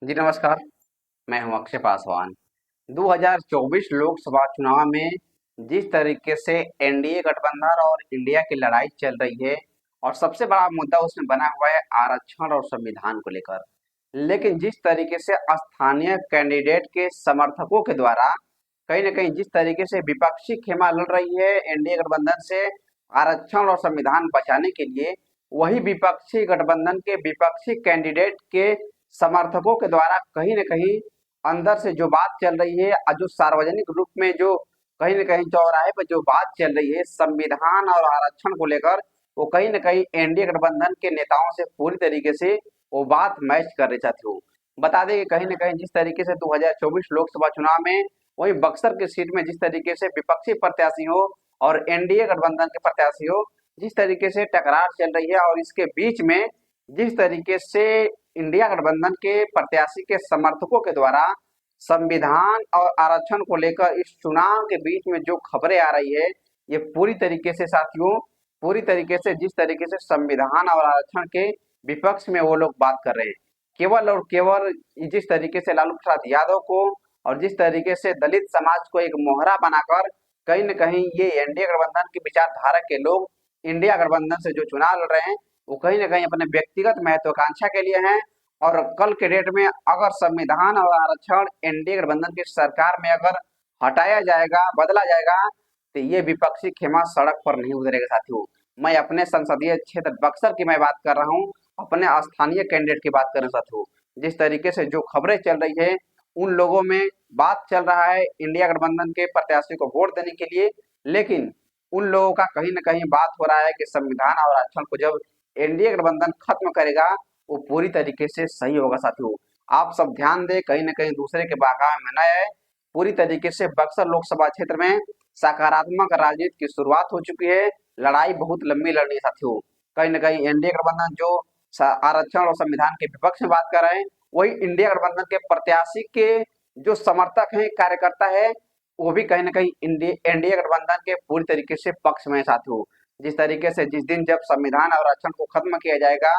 जी नमस्कार। मैं हूं अक्षय पासवान। 2024 लोकसभा चुनाव में जिस तरीके से एनडीए गठबंधन और इंडिया की लड़ाई चल रही है और सबसे बड़ा मुद्दा उसमें बना हुआ है आरक्षण और संविधान को लेकर। लेकिन जिस तरीके से स्थानीय कैंडिडेट के समर्थकों के द्वारा कहीं न कहीं जिस तरीके से विपक्षी खेमा लड़ रही है एनडीए गठबंधन से आरक्षण और संविधान बचाने के लिए, वही विपक्षी गठबंधन के विपक्षी कैंडिडेट के समर्थकों के द्वारा कहीं न कहीं अंदर से जो बात चल रही है जो सार्वजनिक रूप में जो कहीं न कहीं चौराहे पर जो बात चल रही है संविधान और आरक्षण को लेकर, वो कहीं न कहीं एनडीए गठबंधन के नेताओं से पूरी तरीके से वो बात मैच कर रही साथियों। बता दें कि कहीं न कहीं जिस तरीके से 2024 लोकसभा चुनाव में वहीं बक्सर की सीट में जिस तरीके से विपक्षी प्रत्याशी हो और एनडीए गठबंधन के प्रत्याशी हो, जिस तरीके से टकरार चल रही है और इसके बीच में जिस तरीके से इंडिया गठबंधन के प्रत्याशी के समर्थकों के द्वारा संविधान और आरक्षण को लेकर इस चुनाव के बीच में जो खबरें आ रही है, ये पूरी तरीके से साथियों, पूरी तरीके से जिस तरीके से संविधान और आरक्षण के विपक्ष में वो लोग बात कर रहे हैं, केवल और केवल जिस तरीके से लालू प्रसाद यादव को और जिस तरीके से दलित समाज को एक मोहरा बनाकर कहीं न कहीं ये एनडीए गठबंधन की विचारधारा के लोग इंडिया गठबंधन से जो चुनाव लड़ रहे हैं, वो कहीं न कहीं अपने व्यक्तिगत महत्वाकांक्षा के लिए हैं। और कल के डेट में अगर संविधान और आरक्षण एनडीए गठबंधन की सरकार में अगर हटाया जाएगा, बदला जाएगा, तो ये विपक्षी खेमा सड़क पर नहीं उतरेगा साथियों। मैं अपने संसदीय क्षेत्र बक्सर की मैं बात कर रहा हूँ, अपने स्थानीय कैंडिडेट की बात कर रहा हूँ साथियों। जिस तरीके से जो खबरें चल रही है, उन लोगों में बात चल रहा है इंडिया गठबंधन के प्रत्याशी को वोट देने के लिए, लेकिन उन लोगों का कहीं न कहीं बात हो रहा है कि संविधान और आरक्षण को जब एनडीए गठबंधन खत्म करेगा, वो पूरी तरीके से सही होगा साथियों। आप सब ध्यान दें, कहीं न कहीं दूसरे के बहकावे में न आए। पूरी तरीके से बक्सर लोकसभा क्षेत्र में सकारात्मक राजनीति की शुरुआत हो चुकी है। लड़ाई बहुत लंबी लड़नी है साथियों। कहीं न कहीं एनडीए गठबंधन जो आरक्षण और संविधान के विपक्ष में बात कर रहे हैं, वही इंडिया गठबंधन के प्रत्याशी के जो समर्थक हैं, कार्यकर्ता है, वो भी कहीं न कहीं एनडीए गठबंधन के पूरी तरीके से पक्ष में है साथियों। जिस तरीके से जिस दिन जब संविधान और आरक्षण को खत्म किया जाएगा,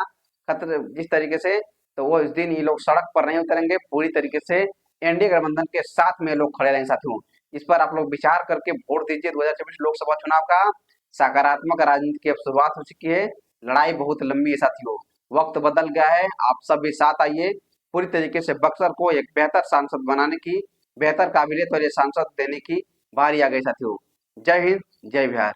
खत्म जिस तरीके से, तो वो इस दिन ये लोग सड़क पर नहीं उतरेंगे, पूरी तरीके से एनडीए गठबंधन के साथ में लोग खड़े रहेंगे साथियों। इस पर आप लोग विचार करके वोट दीजिए। 2024 लोकसभा चुनाव का सकारात्मक राजनीति की अब शुरुआत हो चुकी है। लड़ाई बहुत लंबी है साथियों, वक्त बदल गया है। आप सब भी साथ आइए, पूरी तरीके से बक्सर को एक बेहतर सांसद बनाने की, बेहतर काबिलियत वाले सांसद देने की बारी आ गई साथियों। जय हिंद, जय बिहार।